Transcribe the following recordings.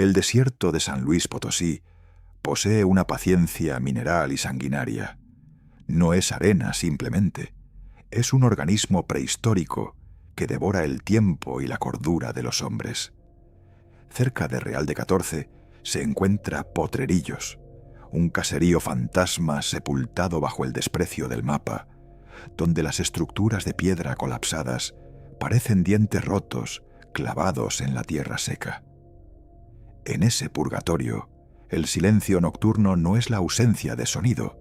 El desierto de San Luis Potosí posee una paciencia mineral y sanguinaria. No es arena simplemente, es un organismo prehistórico que devora el tiempo y la cordura de los hombres. Cerca de Real de 14 se encuentra Potrerillos, un caserío fantasma sepultado bajo el desprecio del mapa, donde las estructuras de piedra colapsadas parecen dientes rotos clavados en la tierra seca. En ese purgatorio, el silencio nocturno no es la ausencia de sonido,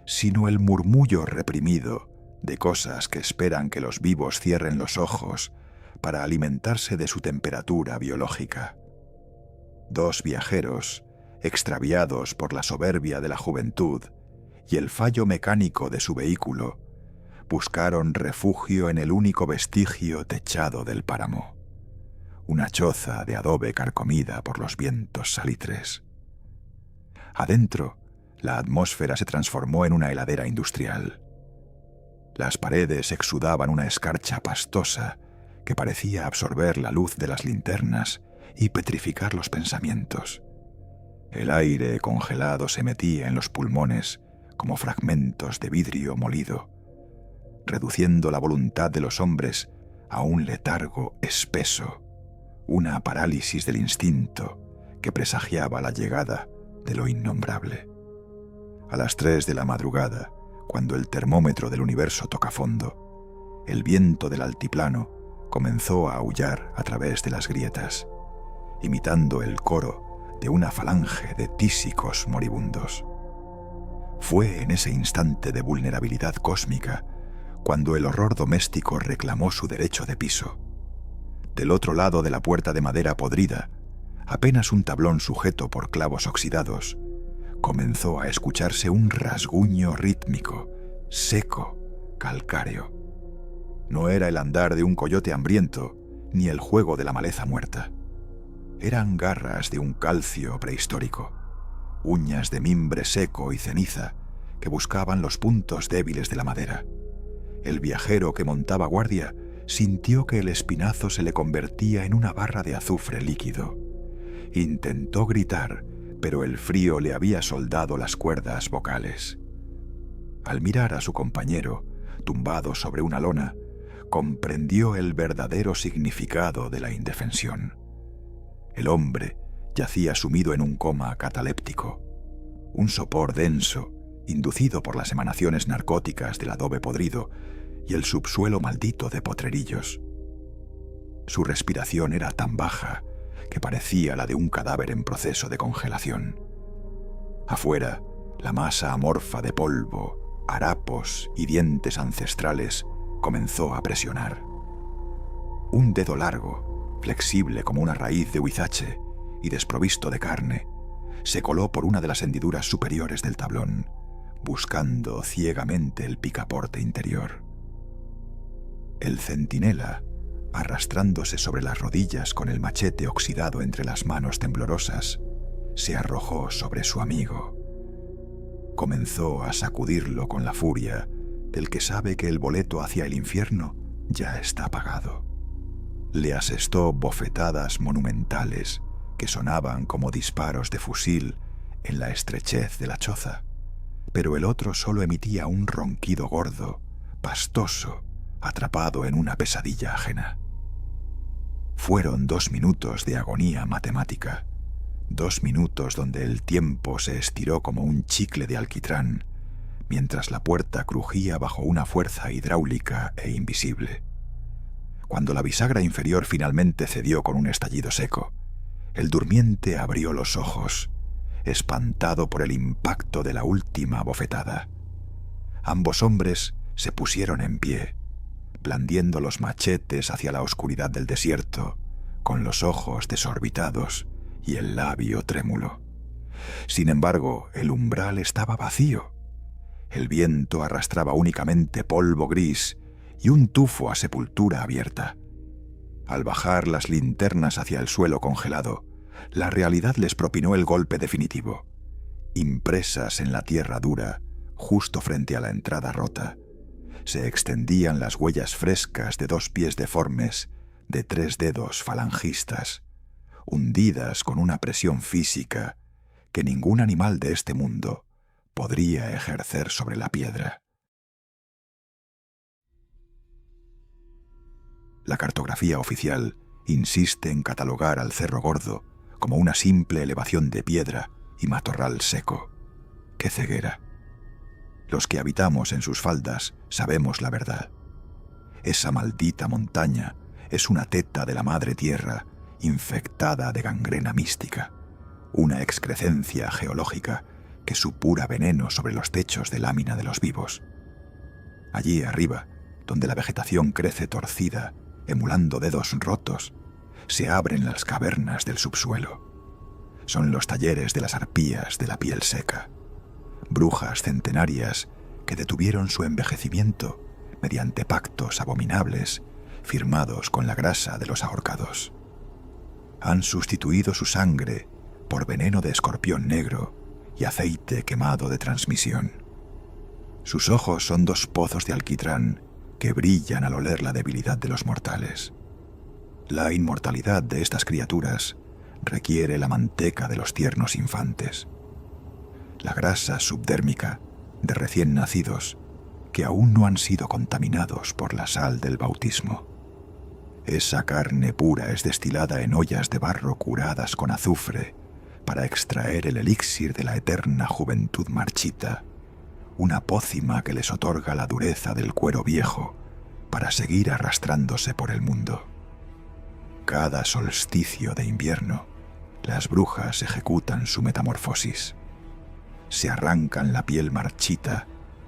sino el murmullo reprimido de cosas que esperan que los vivos cierren los ojos para alimentarse de su temperatura biológica. Dos viajeros, extraviados por la soberbia de la juventud y el fallo mecánico de su vehículo, buscaron refugio en el único vestigio techado del páramo, una choza de adobe carcomida por los vientos salitres. Adentro, la atmósfera se transformó en una heladera industrial. Las paredes exudaban una escarcha pastosa que parecía absorber la luz de las linternas y petrificar los pensamientos. El aire congelado se metía en los pulmones como fragmentos de vidrio molido, reduciendo la voluntad de los hombres a un letargo espeso, una parálisis del instinto que presagiaba la llegada de lo innombrable. A las 3 de la madrugada, cuando el termómetro del universo toca fondo, el viento del altiplano comenzó a aullar a través de las grietas, imitando el coro de una falange de tísicos moribundos. Fue en ese instante de vulnerabilidad cósmica cuando el horror doméstico reclamó su derecho de piso. Del otro lado de la puerta de madera podrida, apenas un tablón sujeto por clavos oxidados, comenzó a escucharse un rasguño rítmico, seco, calcáreo. No era el andar de un coyote hambriento, ni el juego de la maleza muerta. Eran garras de un calcio prehistórico, uñas de mimbre seco y ceniza que buscaban los puntos débiles de la madera. El viajero que montaba guardia sintió que el espinazo se le convertía en una barra de azufre líquido. Intentó gritar, pero el frío le había soldado las cuerdas vocales. Al mirar a su compañero, tumbado sobre una lona, comprendió el verdadero significado de la indefensión. El hombre yacía sumido en un coma cataléptico, un sopor denso, inducido por las emanaciones narcóticas del adobe podrido y el subsuelo maldito de Potrerillos. Su respiración era tan baja que parecía la de un cadáver en proceso de congelación. Afuera, la masa amorfa de polvo, harapos y dientes ancestrales comenzó a presionar. Un dedo largo, flexible como una raíz de huizache y desprovisto de carne, se coló por una de las hendiduras superiores del tablón, buscando ciegamente el picaporte interior. El centinela, arrastrándose sobre las rodillas con el machete oxidado entre las manos temblorosas, se arrojó sobre su amigo. Comenzó a sacudirlo con la furia del que sabe que el boleto hacia el infierno ya está pagado. Le asestó bofetadas monumentales que sonaban como disparos de fusil en la estrechez de la choza, pero el otro solo emitía un ronquido gordo, pastoso, atrapado en una pesadilla ajena. Fueron 2 minutos de agonía matemática, 2 minutos donde el tiempo se estiró como un chicle de alquitrán, mientras la puerta crujía bajo una fuerza hidráulica e invisible. Cuando la bisagra inferior finalmente cedió con un estallido seco, el durmiente abrió los ojos, espantado por el impacto de la última bofetada. Ambos hombres se pusieron en pie, blandiendo los machetes hacia la oscuridad del desierto, con los ojos desorbitados y el labio trémulo. Sin embargo, el umbral estaba vacío. El viento arrastraba únicamente polvo gris y un tufo a sepultura abierta. Al bajar las linternas hacia el suelo congelado, la realidad les propinó el golpe definitivo. Impresas en la tierra dura, justo frente a la entrada rota, se extendían las huellas frescas de 2 pies deformes, de 3 dedos falangistas, hundidas con una presión física que ningún animal de este mundo podría ejercer sobre la piedra. La cartografía oficial insiste en catalogar al Cerro Gordo como una simple elevación de piedra y matorral seco. ¡Qué ceguera! Los que habitamos en sus faldas sabemos la verdad. Esa maldita montaña es una teta de la madre tierra infectada de gangrena mística, una excrescencia geológica que supura veneno sobre los techos de lámina de los vivos. Allí arriba, donde la vegetación crece torcida, emulando dedos rotos, se abren las cavernas del subsuelo. Son los talleres de las arpías de la piel seca, brujas centenarias que detuvieron su envejecimiento mediante pactos abominables firmados con la grasa de los ahorcados. Han sustituido su sangre por veneno de escorpión negro y aceite quemado de transmisión. Sus ojos son dos pozos de alquitrán que brillan al oler la debilidad de los mortales. La inmortalidad de estas criaturas requiere la manteca de los tiernos infantes, la grasa subdérmica de recién nacidos que aún no han sido contaminados por la sal del bautismo. Esa carne pura es destilada en ollas de barro curadas con azufre para extraer el elixir de la eterna juventud marchita, una pócima que les otorga la dureza del cuero viejo para seguir arrastrándose por el mundo. Cada solsticio de invierno, las brujas ejecutan su metamorfosis. Se arrancan la piel marchita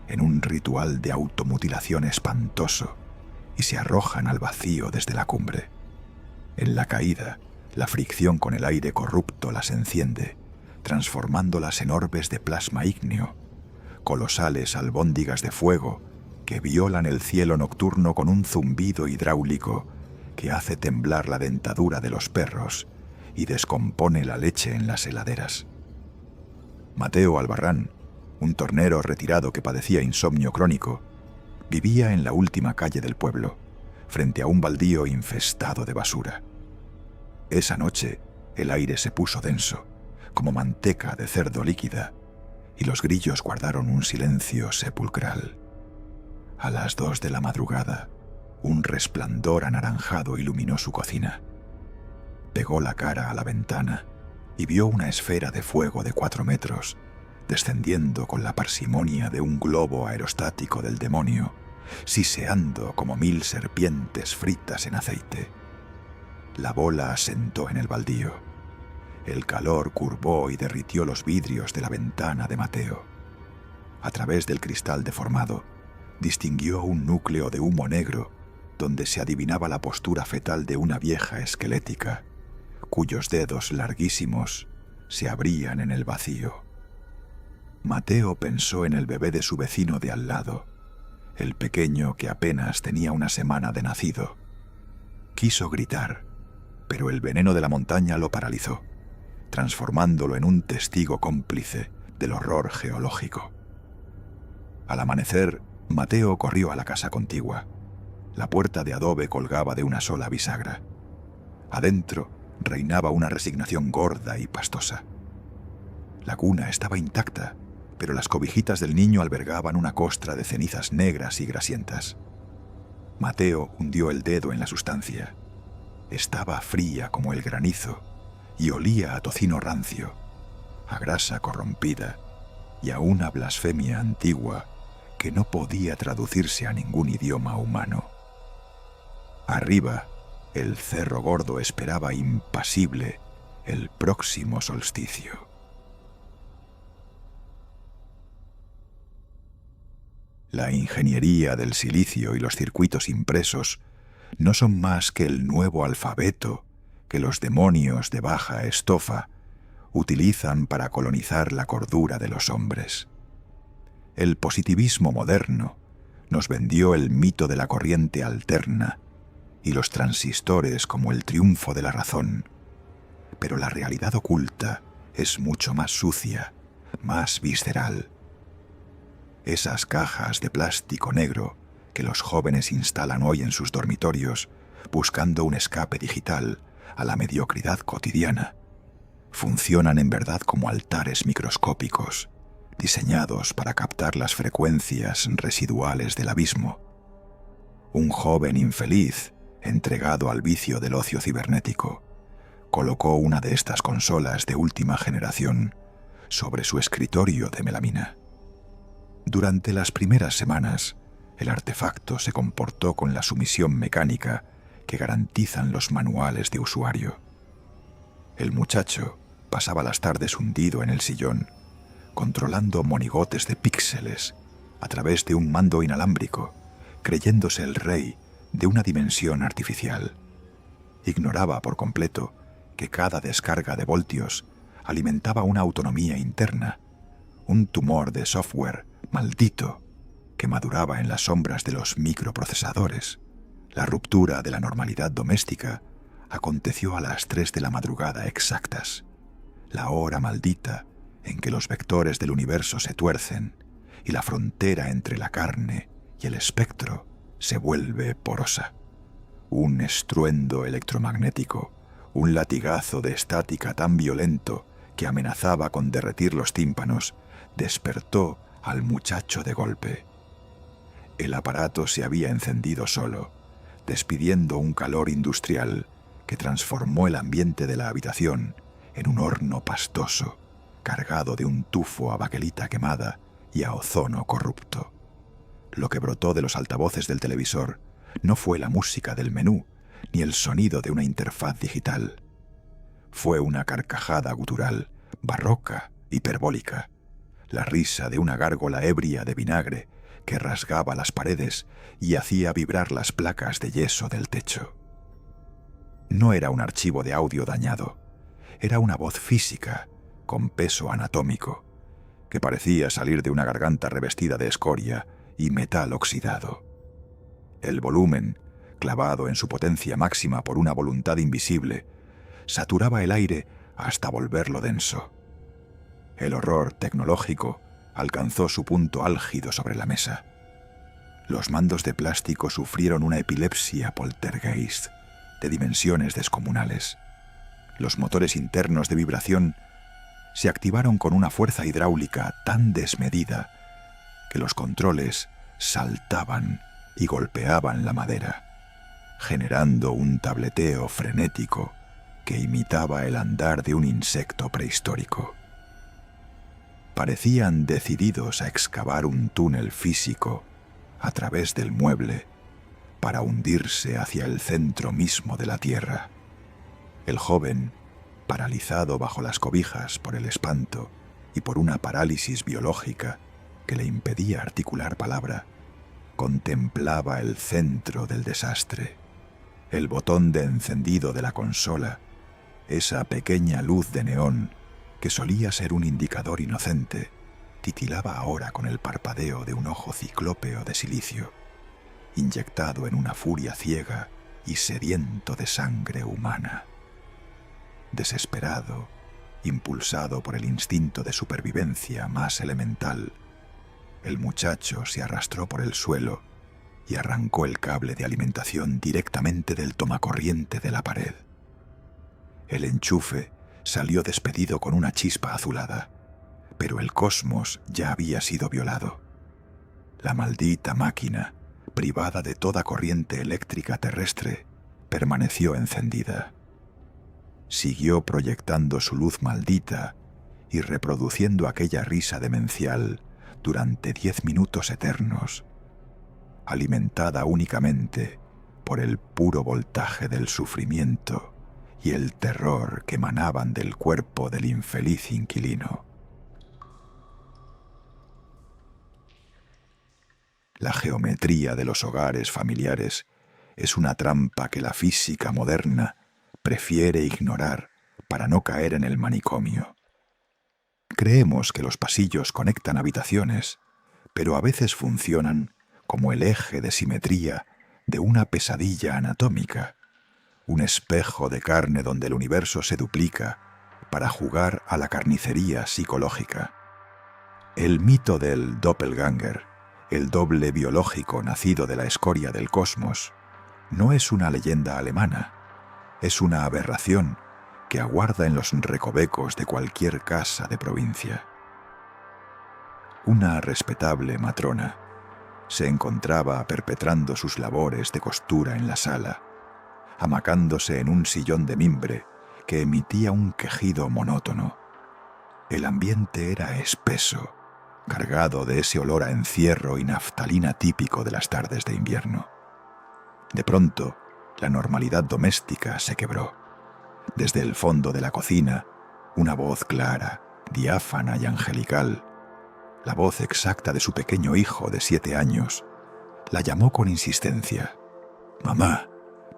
en un ritual de automutilación espantoso y se arrojan al vacío desde la cumbre. En la caída, la fricción con el aire corrupto las enciende, transformándolas en orbes de plasma ígneo, colosales albóndigas de fuego que violan el cielo nocturno con un zumbido hidráulico que hace temblar la dentadura de los perros y descompone la leche en las heladeras. Mateo Albarrán, un tornero retirado que padecía insomnio crónico, vivía en la última calle del pueblo, frente a un baldío infestado de basura. Esa noche el aire se puso denso, como manteca de cerdo líquida, y los grillos guardaron un silencio sepulcral. A las 2 de la madrugada, un resplandor anaranjado iluminó su cocina. Pegó la cara a la ventana y vio una esfera de fuego de 4 metros, descendiendo con la parsimonia de un globo aerostático del demonio, siseando como 1000 serpientes fritas en aceite. La bola asentó en el baldío. El calor curvó y derritió los vidrios de la ventana de Mateo. A través del cristal deformado, distinguió un núcleo de humo negro donde se adivinaba la postura fetal de una vieja esquelética, cuyos dedos larguísimos se abrían en el vacío. Mateo pensó en el bebé de su vecino de al lado, el pequeño que apenas tenía una semana de nacido. Quiso gritar, pero el veneno de la montaña lo paralizó, transformándolo en un testigo cómplice del horror geológico. Al amanecer, Mateo corrió a la casa contigua. La puerta de adobe colgaba de una sola bisagra. Adentro reinaba una resignación gorda y pastosa. La cuna estaba intacta, pero las cobijitas del niño albergaban una costra de cenizas negras y grasientas. Mateo hundió el dedo en la sustancia. Estaba fría como el granizo y olía a tocino rancio, a grasa corrompida y a una blasfemia antigua que no podía traducirse a ningún idioma humano. Arriba, el Cerro Gordo esperaba impasible el próximo solsticio. La ingeniería del silicio y los circuitos impresos no son más que el nuevo alfabeto que los demonios de baja estofa utilizan para colonizar la cordura de los hombres. El positivismo moderno nos vendió el mito de la corriente alterna y los transistores como el triunfo de la razón, pero la realidad oculta es mucho más sucia, más visceral. Esas cajas de plástico negro que los jóvenes instalan hoy en sus dormitorios buscando un escape digital a la mediocridad cotidiana. Funcionan en verdad como altares microscópicos, diseñados para captar las frecuencias residuales del abismo. Un joven infeliz, entregado al vicio del ocio cibernético, colocó una de estas consolas de última generación sobre su escritorio de melamina. Durante las primeras semanas, el artefacto se comportó con la sumisión mecánica que garantizan los manuales de usuario. El muchacho pasaba las tardes hundido en el sillón, controlando monigotes de píxeles a través de un mando inalámbrico, creyéndose el rey de una dimensión artificial. Ignoraba por completo que cada descarga de voltios alimentaba una autonomía interna, un tumor de software maldito que maduraba en las sombras de los microprocesadores. La ruptura de la normalidad doméstica aconteció a las 3 de la madrugada exactas, la hora maldita en que los vectores del universo se tuercen y la frontera entre la carne y el espectro se vuelve porosa. Un estruendo electromagnético, un latigazo de estática tan violento que amenazaba con derretir los tímpanos, despertó al muchacho de golpe. El aparato se había encendido solo, despidiendo un calor industrial que transformó el ambiente de la habitación en un horno pastoso, cargado de un tufo a baquelita quemada y a ozono corrupto. Lo que brotó de los altavoces del televisor no fue la música del menú ni el sonido de una interfaz digital. Fue una carcajada gutural, barroca, hiperbólica, la risa de una gárgola ebria de vinagre que rasgaba las paredes y hacía vibrar las placas de yeso del techo. No era un archivo de audio dañado, era una voz física, con peso anatómico, que parecía salir de una garganta revestida de escoria y metal oxidado. El volumen, clavado en su potencia máxima por una voluntad invisible, saturaba el aire hasta volverlo denso. El horror tecnológico alcanzó su punto álgido sobre la mesa. Los mandos de plástico sufrieron una epilepsia poltergeist de dimensiones descomunales. Los motores internos de vibración se activaron con una fuerza hidráulica tan desmedida que los controles saltaban y golpeaban la madera, generando un tableteo frenético que imitaba el andar de un insecto prehistórico. Parecían decididos a excavar un túnel físico a través del mueble para hundirse hacia el centro mismo de la Tierra. El joven, paralizado bajo las cobijas por el espanto y por una parálisis biológica que le impedía articular palabra, contemplaba el centro del desastre, el botón de encendido de la consola, esa pequeña luz de neón que solía ser un indicador inocente, titilaba ahora con el parpadeo de un ojo ciclópeo de silicio, inyectado en una furia ciega y sediento de sangre humana. Desesperado, impulsado por el instinto de supervivencia más elemental, el muchacho se arrastró por el suelo y arrancó el cable de alimentación directamente del tomacorriente de la pared. El enchufe salió despedido con una chispa azulada, pero el cosmos ya había sido violado. La maldita máquina, privada de toda corriente eléctrica terrestre, permaneció encendida. Siguió proyectando su luz maldita y reproduciendo aquella risa demencial durante 10 minutos eternos, alimentada únicamente por el puro voltaje del sufrimiento y el terror que emanaban del cuerpo del infeliz inquilino. La geometría de los hogares familiares es una trampa que la física moderna prefiere ignorar para no caer en el manicomio. Creemos que los pasillos conectan habitaciones, pero a veces funcionan como el eje de simetría de una pesadilla anatómica, un espejo de carne donde el universo se duplica para jugar a la carnicería psicológica. El mito del doppelganger, el doble biológico nacido de la escoria del cosmos, no es una leyenda alemana, Es una aberración que aguarda en los recovecos de cualquier casa de provincia. Una respetable matrona se encontraba perpetrando sus labores de costura en la sala, amacándose en un sillón de mimbre que emitía un quejido monótono. El ambiente era espeso, cargado de ese olor a encierro y naftalina típico de las tardes de invierno. De pronto, la normalidad doméstica se quebró. Desde el fondo de la cocina, una voz clara, diáfana y angelical, la voz exacta de su pequeño hijo de 7 años, la llamó con insistencia. «Mamá,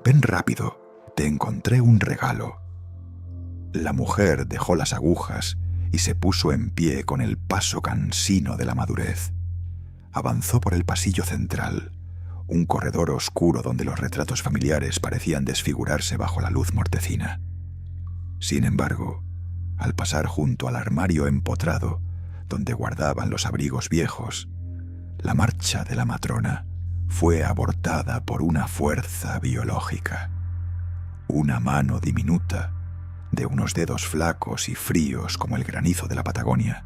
ven rápido, te encontré un regalo». La mujer dejó las agujas y se puso en pie con el paso cansino de la madurez. Avanzó por el pasillo central, un corredor oscuro donde los retratos familiares parecían desfigurarse bajo la luz mortecina. Sin embargo, al pasar junto al armario empotrado, donde guardaban los abrigos viejos, la marcha de la matrona fue abortada por una fuerza biológica. Una mano diminuta, de unos dedos flacos y fríos como el granizo de la Patagonia,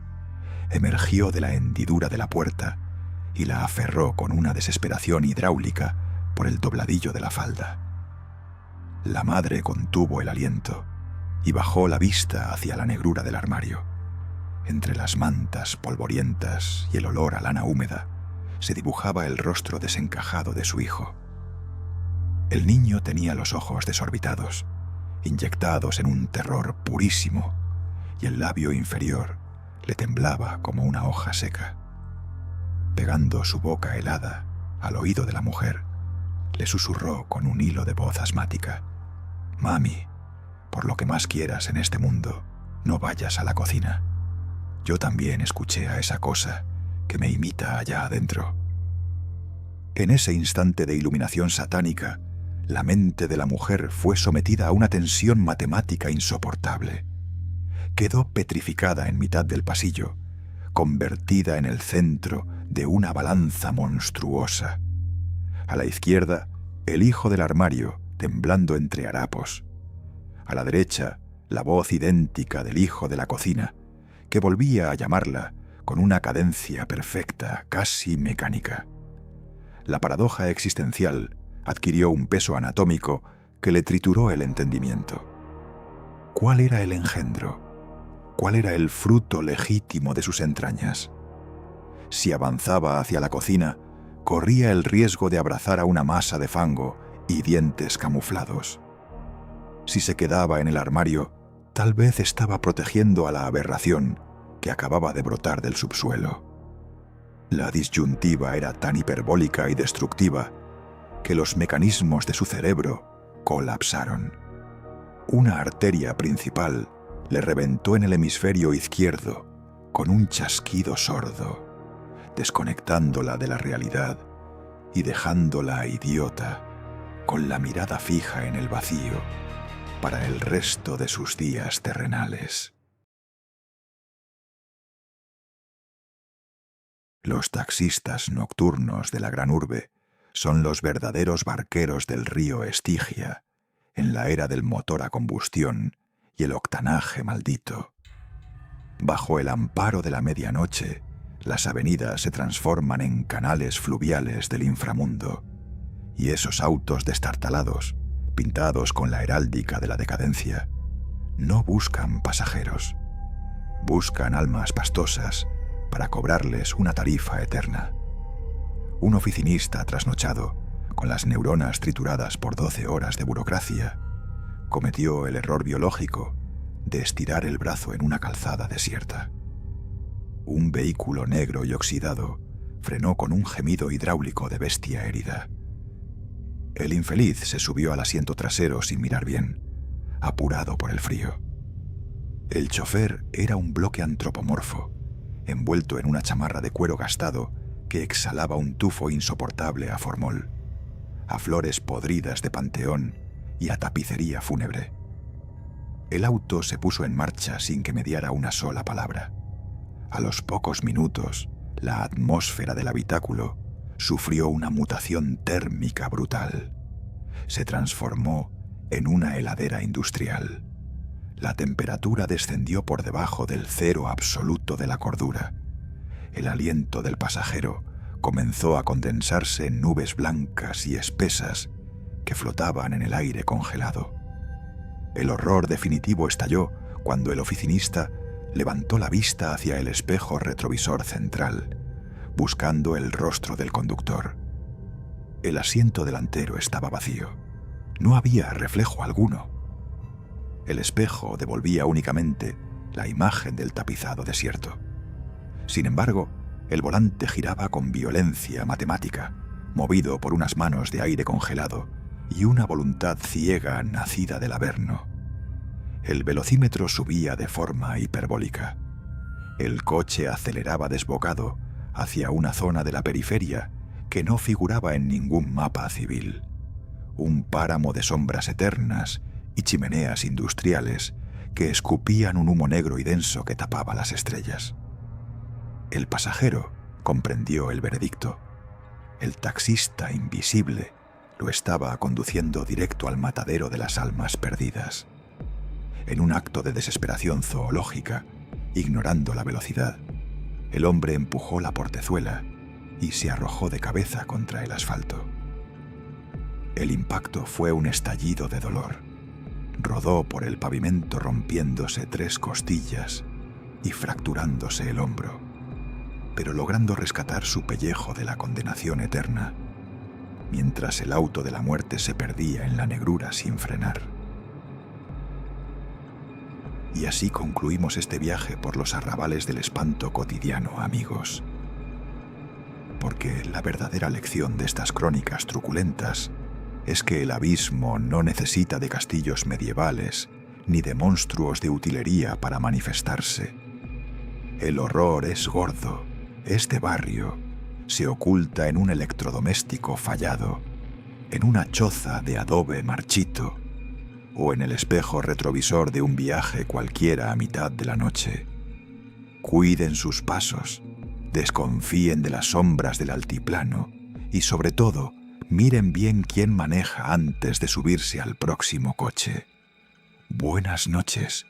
emergió de la hendidura de la puerta y la aferró con una desesperación hidráulica por el dobladillo de la falda. La madre contuvo el aliento y bajó la vista hacia la negrura del armario. Entre las mantas polvorientas y el olor a lana húmeda se dibujaba el rostro desencajado de su hijo. El niño tenía los ojos desorbitados, inyectados en un terror purísimo, y el labio inferior le temblaba como una hoja seca. Pegando su boca helada al oído de la mujer, le susurró con un hilo de voz asmática: «Mami, por lo que más quieras en este mundo, no vayas a la cocina. Yo también escuché a esa cosa que me imita allá adentro». En ese instante de iluminación satánica, la mente de la mujer fue sometida a una tensión matemática insoportable. Quedó petrificada en mitad del pasillo, convertida en el centro de una balanza monstruosa. A la izquierda, el hijo del armario, temblando entre harapos. A la derecha, la voz idéntica del hijo de la cocina, que volvía a llamarla con una cadencia perfecta, casi mecánica. La paradoja existencial adquirió un peso anatómico que le trituró el entendimiento. ¿Cuál era el engendro? ¿Cuál era el fruto legítimo de sus entrañas? Si avanzaba hacia la cocina, corría el riesgo de abrazar a una masa de fango y dientes camuflados. Si se quedaba en el armario, tal vez estaba protegiendo a la aberración que acababa de brotar del subsuelo. La disyuntiva era tan hiperbólica y destructiva que los mecanismos de su cerebro colapsaron. Una arteria principal le reventó en el hemisferio izquierdo con un chasquido sordo, desconectándola de la realidad y dejándola idiota, con la mirada fija en el vacío, para el resto de sus días terrenales. Los taxistas nocturnos de la gran urbe son los verdaderos barqueros del río Estigia, en la era del motor a combustión y el octanaje maldito. Bajo el amparo de la medianoche, las avenidas se transforman en canales fluviales del inframundo, y esos autos destartalados, pintados con la heráldica de la decadencia, no buscan pasajeros, buscan almas pastosas para cobrarles una tarifa eterna. Un oficinista trasnochado, con las neuronas trituradas por 12 horas de burocracia, cometió el error biológico de estirar el brazo en una calzada desierta. Un vehículo negro y oxidado frenó con un gemido hidráulico de bestia herida. El infeliz se subió al asiento trasero sin mirar bien, apurado por el frío. El chofer era un bloque antropomorfo, envuelto en una chamarra de cuero gastado que exhalaba un tufo insoportable a formol, a flores podridas de panteón y a tapicería fúnebre. El auto se puso en marcha sin que mediara una sola palabra. A los pocos minutos, la atmósfera del habitáculo sufrió una mutación térmica brutal. Se transformó en una heladera industrial. La temperatura descendió por debajo del cero absoluto de la cordura. El aliento del pasajero comenzó a condensarse en nubes blancas y espesas que flotaban en el aire congelado. El horror definitivo estalló cuando el oficinista levantó la vista hacia el espejo retrovisor central, buscando el rostro del conductor. El asiento delantero estaba vacío. No había reflejo alguno. El espejo devolvía únicamente la imagen del tapizado desierto. Sin embargo, el volante giraba con violencia matemática, movido por unas manos de aire congelado y una voluntad ciega nacida del Averno. El velocímetro subía de forma hiperbólica. El coche aceleraba desbocado hacia una zona de la periferia que no figuraba en ningún mapa civil. Un páramo de sombras eternas y chimeneas industriales que escupían un humo negro y denso que tapaba las estrellas. El pasajero comprendió el veredicto. El taxista invisible lo estaba conduciendo directo al matadero de las almas perdidas. En un acto de desesperación zoológica, ignorando la velocidad, el hombre empujó la portezuela y se arrojó de cabeza contra el asfalto. El impacto fue un estallido de dolor. Rodó por el pavimento rompiéndose 3 costillas y fracturándose el hombro, pero logrando rescatar su pellejo de la condenación eterna, mientras el auto de la muerte se perdía en la negrura sin frenar. Y así concluimos este viaje por los arrabales del espanto cotidiano, amigos. Porque la verdadera lección de estas crónicas truculentas es que el abismo no necesita de castillos medievales ni de monstruos de utilería para manifestarse. El horror es gordo, es de barrio, se oculta en un electrodoméstico fallado, en una choza de adobe marchito o en el espejo retrovisor de un viaje cualquiera a mitad de la noche. Cuiden sus pasos, desconfíen de las sombras del altiplano y, sobre todo, miren bien quién maneja antes de subirse al próximo coche. Buenas noches.